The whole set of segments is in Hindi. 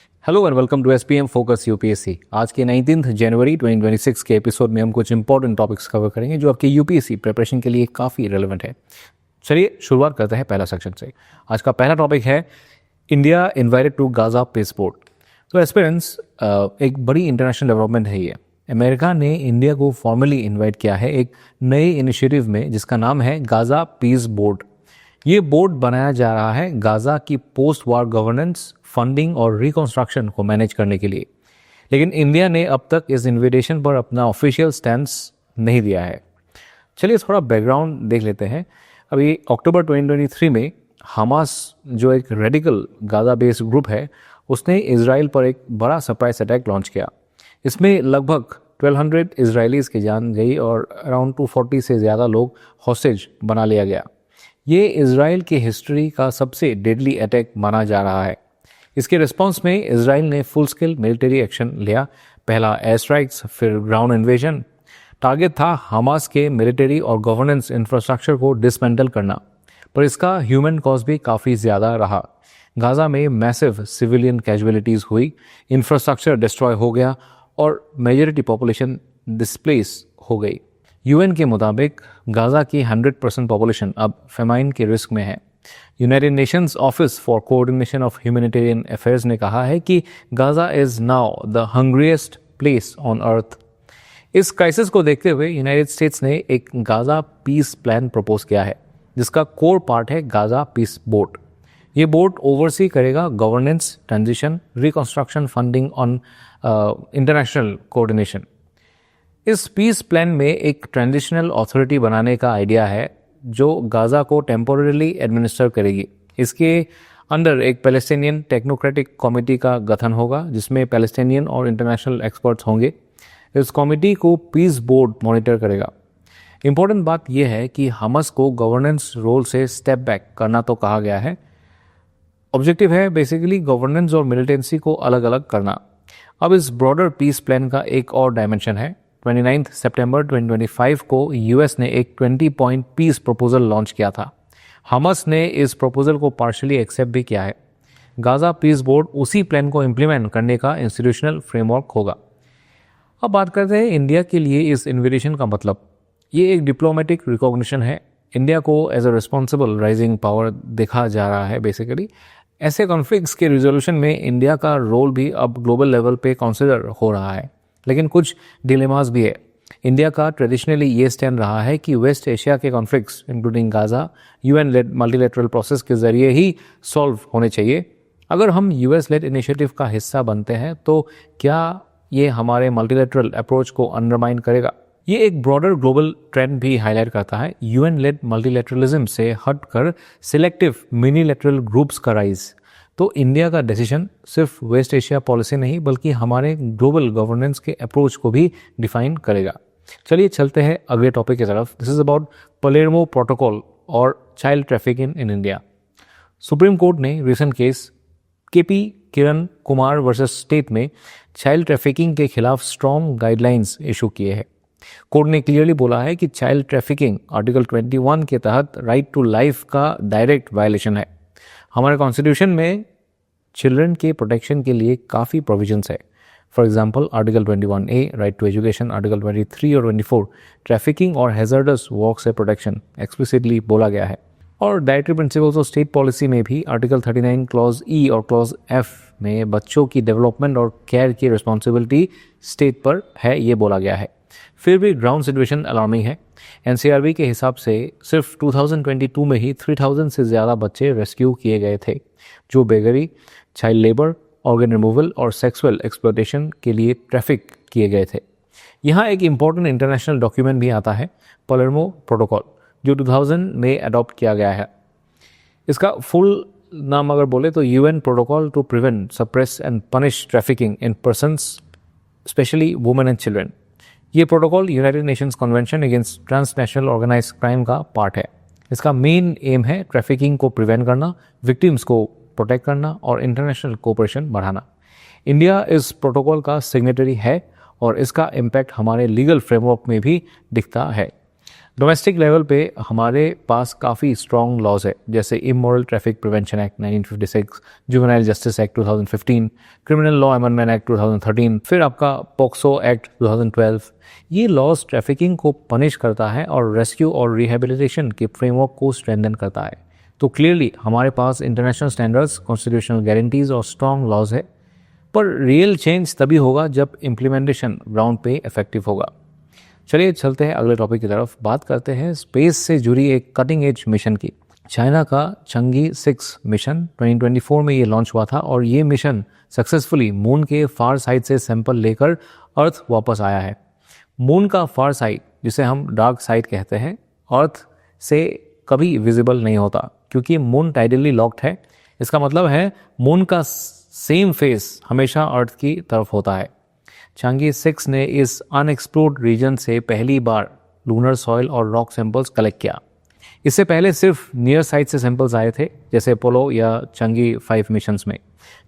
Hello and welcome to SPM focus UPSC. आज के 19 जनवरी 2026 के एपिसोड में हम कुछ इंपॉर्टेंट टॉपिक्स कवर करेंगे जो आपके यूपीएससी प्रिपरेशन के लिए काफ़ी रेलेवेंट है। चलिए शुरुआत करते हैं पहला सेक्शन से। आज का पहला टॉपिक है India invited to Gaza peace board. तो एस्पिरेंट्स, एक बड़ी इंटरनेशनल डेवलपमेंट है ये। अमेरिका ने इंडिया को फॉर्मली इन्वाइट किया है एक नए इनिशिएटिव में जिसका नाम है गाजा पीस बोर्ड। ये बोर्ड बनाया जा रहा है गाजा की पोस्ट वार गवर्नेंस, फंडिंग और रिकंस्ट्रक्शन को मैनेज करने के लिए। लेकिन इंडिया ने अब तक इस इन्विटेशन पर अपना ऑफिशियल स्टैंस नहीं दिया है। चलिए थोड़ा बैकग्राउंड देख लेते हैं। अभी अक्टूबर 2023 में हमास जो एक रेडिकल गाजा बेस्ड ग्रुप है उसने इजराइल पर एक बड़ा सरप्राइज अटैक लॉन्च किया। इसमें लगभग 1200 इजरायलीज की जान गई और अराउंड 240 से ज़्यादा लोग हॉस्टेज बना लिया गया। ये इजराइल की हिस्ट्री का सबसे डेडली अटैक माना जा रहा है। इसके रिस्पांस में इजराइल ने फुल स्केल मिलिट्री एक्शन लिया। पहला एयर स्ट्राइक्स, फिर ग्राउंड इन्वेजन। टारगेट था हमास के मिलिट्री और गवर्नेंस इंफ्रास्ट्रक्चर को डिसमेंटल करना, पर इसका ह्यूमन कॉस्ट भी काफ़ी ज़्यादा रहा। गाजा में मैसिव सिविलियन कैजुअलिटीज़ हुई, इंफ्रास्ट्रक्चर डिस्ट्रॉय हो गया और मेजॉरिटी पॉपुलेशन डिस्प्लेस हो गई। यूएन के मुताबिक गाजा की 100% पॉपुलेशन अब फेमाइन के रिस्क में है। United Nations office for coordination of humanitarian affairs ने कहा है कि Gaza is now the hungriest place on earth. इस क्राइसिस को देखते हुए यूनाइटेड स्टेट्स ने एक गाजा पीस प्लान प्रपोज किया है जिसका कोर पार्ट है गाजा पीस बोर्ड। ये बोर्ड ओवरसी करेगा governance, transition, reconstruction, funding on international coordination. इस पीस प्लान में एक ट्रांजिशनल अथॉरिटी बनाने का आइडिया है जो गाजा को टेम्पोररीली एडमिनिस्टर करेगी। इसके अंडर एक पैलेस्टीनियन टेक्नोक्रेटिक कमेटी का गठन होगा जिसमें पैलेस्टीनियन और इंटरनेशनल एक्सपर्ट्स होंगे। इस कमेटी को पीस बोर्ड मॉनिटर करेगा। इंपॉर्टेंट बात यह है कि हमास को गवर्नेंस रोल से स्टेप बैक करना तो कहा गया है। ऑब्जेक्टिव है बेसिकली गवर्नेंस और मिलिटेंसी को अलग अलग करना। अब इस ब्रॉडर पीस प्लान का एक और डायमेंशन है। 29 सितंबर 2025 को यूएस ने एक 20 पॉइंट पीस प्रपोजल लॉन्च किया था। हमास ने इस प्रपोजल को पार्शियली एक्सेप्ट भी किया है। गाजा पीस बोर्ड उसी प्लान को इम्प्लीमेंट करने का इंस्टीट्यूशनल फ्रेमवर्क होगा। अब बात करते हैं इंडिया के लिए इस इन्विटेशन का मतलब। ये एक डिप्लोमेटिक रिकॉग्निशन है। इंडिया को as a responsible rising power देखा जा रहा है। बेसिकली ऐसे कॉन्फ्लिक्ट्स के रिजोल्यूशन में इंडिया का रोल भी अब ग्लोबल लेवल पे कंसिडर हो रहा है। लेकिन कुछ डिलेमास भी है। इंडिया का ट्रेडिशनली ये स्टैंड रहा है कि वेस्ट एशिया के conflicts including Gaza UN led multilateral process के जरिए ही सॉल्व होने चाहिए। अगर हम यूएस लेड इनिशिएटिव का हिस्सा बनते हैं तो क्या ये हमारे मल्टीलेटरल अप्रोच को अंडरमाइन करेगा? ये एक ब्रॉडर ग्लोबल ट्रेंड भी हाईलाइट करता है। यूएन लेड मल्टीलेटरलिज्म से हटकर सिलेक्टिव मिनीलेटरल ग्रुप्स का राइज। तो इंडिया का डिसीजन सिर्फ वेस्ट एशिया पॉलिसी नहीं बल्कि हमारे ग्लोबल गवर्नेंस के अप्रोच को भी डिफाइन करेगा। चलिए चलते हैं अगले टॉपिक की तरफ। This is about Palermo protocol और child trafficking in India. Supreme court ने recent case KP Kiran Kumar versus state में चाइल्ड ट्रैफिकिंग के खिलाफ स्ट्रॉन्ग गाइडलाइंस इशू किए हैं। कोर्ट ने क्लियरली बोला है कि चाइल्ड ट्रैफिकिंग आर्टिकल 21 के तहत राइट टू लाइफ का डायरेक्ट वायलेशन है। हमारे कॉन्स्टिट्यूशन में चिल्ड्रन के प्रोटेक्शन के लिए काफ़ी प्रोविजंस है। For example article 21A right to education, article 23 और 24 ट्रैफिकिंग और हैजर्डस वर्क से प्रोटेक्शन एक्सप्लिसिटली बोला गया है। और directive principles of state policy में भी आर्टिकल 39 क्लॉज E और क्लॉज F में बच्चों की डेवलपमेंट और केयर की रिस्पॉन्सिबिलिटी स्टेट पर है, ये बोला गया है। फिर भी ग्राउंड सिचुएशन अलार्मिंग है। एनसीआरबी के हिसाब से सिर्फ 2022 में ही 3000 से ज़्यादा बच्चे रेस्क्यू किए गए थे जो beggary, child labour, organ removal और सेक्सुअल एक्सप्लॉयटेशन के लिए ट्रैफिक किए गए थे। यहाँ एक इम्पॉर्टेंट इंटरनेशनल डॉक्यूमेंट भी आता है, पलेर्मो प्रोटोकॉल, जो 2000 में अडॉप्ट किया गया है। इसका फुल नाम अगर बोले तो UN protocol to prevent, suppress and punish trafficking in persons specially women and children. ये protocol united nations convention against transnational organised crime का पार्ट है। इसका मेन एम है ट्रैफिकिंग को प्रिवेंट करना, विक्टिम्स को प्रोटेक्ट करना और इंटरनेशनल कोऑपरेशन बढ़ाना। इंडिया इस प्रोटोकॉल का सिग्नेटरी है और इसका इम्पैक्ट हमारे लीगल फ्रेमवर्क में भी दिखता है। डोमेस्टिक लेवल पे हमारे पास काफ़ी स्ट्रॉन्ग लॉज है, जैसे immoral traffic prevention act 1956, juvenile justice act 2015, criminal law amendment act 2013, फिर आपका पॉक्सो एक्ट 2012। ये लॉज ट्रैफिकिंग को पनिश करता है और रेस्क्यू और रिहेबिलिटेशन के फ्रेमवर्क को स्ट्रेंथन करता है। तो क्लियरली हमारे पास इंटरनेशनल स्टैंडर्ड्स, कॉन्स्टिट्यूशनल गारंटीज और स्ट्रॉन्ग लॉज है, पर रियल चेंज तभी होगा जब इम्प्लीमेंटेशन ग्राउंड पे इफेक्टिव होगा। चलिए चलते हैं अगले टॉपिक की तरफ। बात करते हैं स्पेस से जुड़ी एक कटिंग एज मिशन की। चाइना का चंगी 6 मिशन 2024 में ये लॉन्च हुआ था और ये मिशन सक्सेसफुली मून के फार साइड से सैंपल लेकर अर्थ वापस आया है। मून का फार साइड, जिसे हम डार्क साइड कहते हैं, अर्थ से कभी विजिबल नहीं होता क्योंकि मून टाइडली लॉक्ड है। इसका मतलब है मून का सेम फेस हमेशा अर्थ की तरफ होता है। चांगी 6 ने इस अनएक्सप्लोर्ड रीजन से पहली बार लूनर सॉइल और रॉक सैंपल्स कलेक्ट किया। इससे पहले सिर्फ नियर साइड से सैंपल्स आए थे, जैसे अपोलो या चांगी 5 मिशंस में।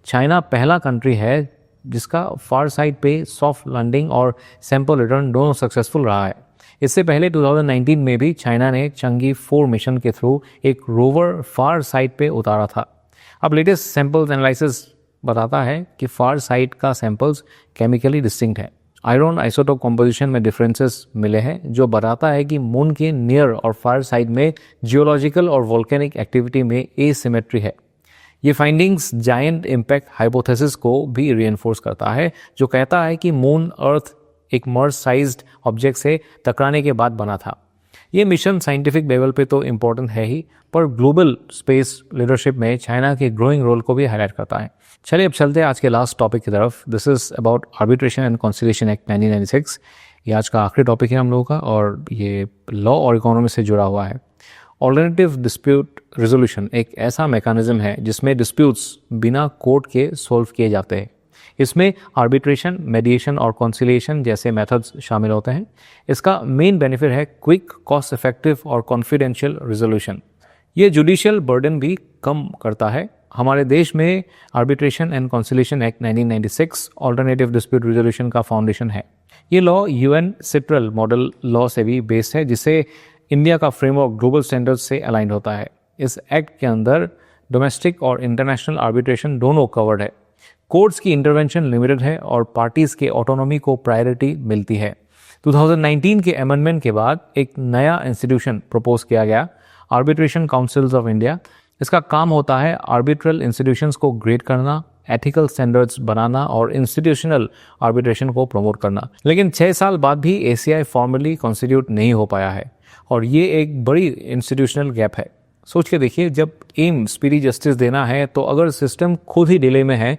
चाइना पहला कंट्री है जिसका फार साइड पे सॉफ्ट लैंडिंग और सैंपल रिटर्न दोनों सक्सेसफुल रहा है। इससे पहले 2019 में भी चाइना ने चांगी 4 मिशन के थ्रू एक रोवर फार साइड पे उतारा था। अब लेटेस्ट सैंपल्स एनालिसिस बताता है कि फार साइड का सैंपल्स केमिकली डिस्टिंक्ट है। आयरन आइसोटोप कंपोजिशन में डिफरेंसेस मिले हैं, जो बताता है कि मून के नियर और फार साइड में जियोलॉजिकल और वोल्केनिक एक्टिविटी में एसिमेट्री है। ये फाइंडिंग्स जायंट इम्पैक्ट हाइपोथेसिस को भी रीइंफोर्स करता है, जो कहता है कि मून अर्थ एक मर्ज साइज्ड ऑब्जेक्ट से टकराने के बाद बना था। ये मिशन साइंटिफिक लेवल पे तो इम्पोर्टेंट है ही, पर ग्लोबल स्पेस लीडरशिप में चाइना के ग्रोइंग रोल को भी हाईलाइट करता है। चलिए अब चलते हैं आज के लास्ट टॉपिक की तरफ। This is about arbitration and conciliation act 1996। ये आज का आखिरी टॉपिक है हम लोगों का और ये लॉ और इकोनॉमी से जुड़ा हुआ है। ऑल्टरनेटिव डिस्प्यूट रेजोल्यूशन एक ऐसा मैकेनिज्म है जिसमें डिस्प्यूट्स बिना कोर्ट के सॉल्व किए जाते हैं। इसमें आर्बिट्रेशन, मेडिएशन और कॉन्सिलिएशन जैसे मेथड्स शामिल होते हैं। इसका मेन बेनिफिट है क्विक, कॉस्ट इफेक्टिव और कॉन्फिडेंशियल रेजोल्यूशन। ये जुडिशियल बर्डन भी कम करता है। हमारे देश में arbitration and conciliation act 1996 alternative dispute resolution का फाउंडेशन है। ये law UN citral model law से भी बेस्ड है, जिससे इंडिया का फ्रेमवर्क ग्लोबल स्टैंडर्ड से अलाइंड होता है। इस एक्ट के अंदर डोमेस्टिक और इंटरनेशनल आर्बिट्रेशन दोनों कवर्ड है। कोर्ट्स की इंटरवेंशन लिमिटेड है और पार्टीज के ऑटोनॉमी को प्रायोरिटी मिलती है। 2019 के अमेंडमेंट के बाद एक नया इंस्टीट्यूशन प्रपोज किया गया, आर्बिट्रेशन काउंसिल्स ऑफ इंडिया। इसका काम होता है आर्बिट्रल इंस्टीट्यूशंस को ग्रेड करना, एथिकल स्टैंडर्ड्स बनाना और इंस्टीट्यूशनल आर्बिट्रेशन को प्रमोट करना। लेकिन 6 साल बाद भी एसीआई फॉर्मली कॉन्स्टिट्यूट नहीं हो पाया है और ये एक बड़ी इंस्टीट्यूशनल गैप है। सोच के देखिए, जब एम स्पीडी जस्टिस देना है तो अगर सिस्टम खुद ही डिले में है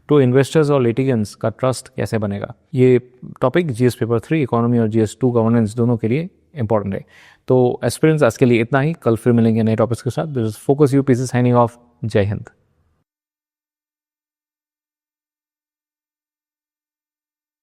तो इन्वेस्टर्स और लिटिगेंट्स का ट्रस्ट कैसे बनेगा। ये टॉपिक जीएस पेपर 3 इकोनॉमी और जीएस 2 गवर्नेंस दोनों के लिए इंपॉर्टेंट है। तो एस्पिरेंट्स आज के लिए इतना ही। कल फिर मिलेंगे नए टॉपिक्स के साथ। This is focus UPSC signing off. जय हिंद।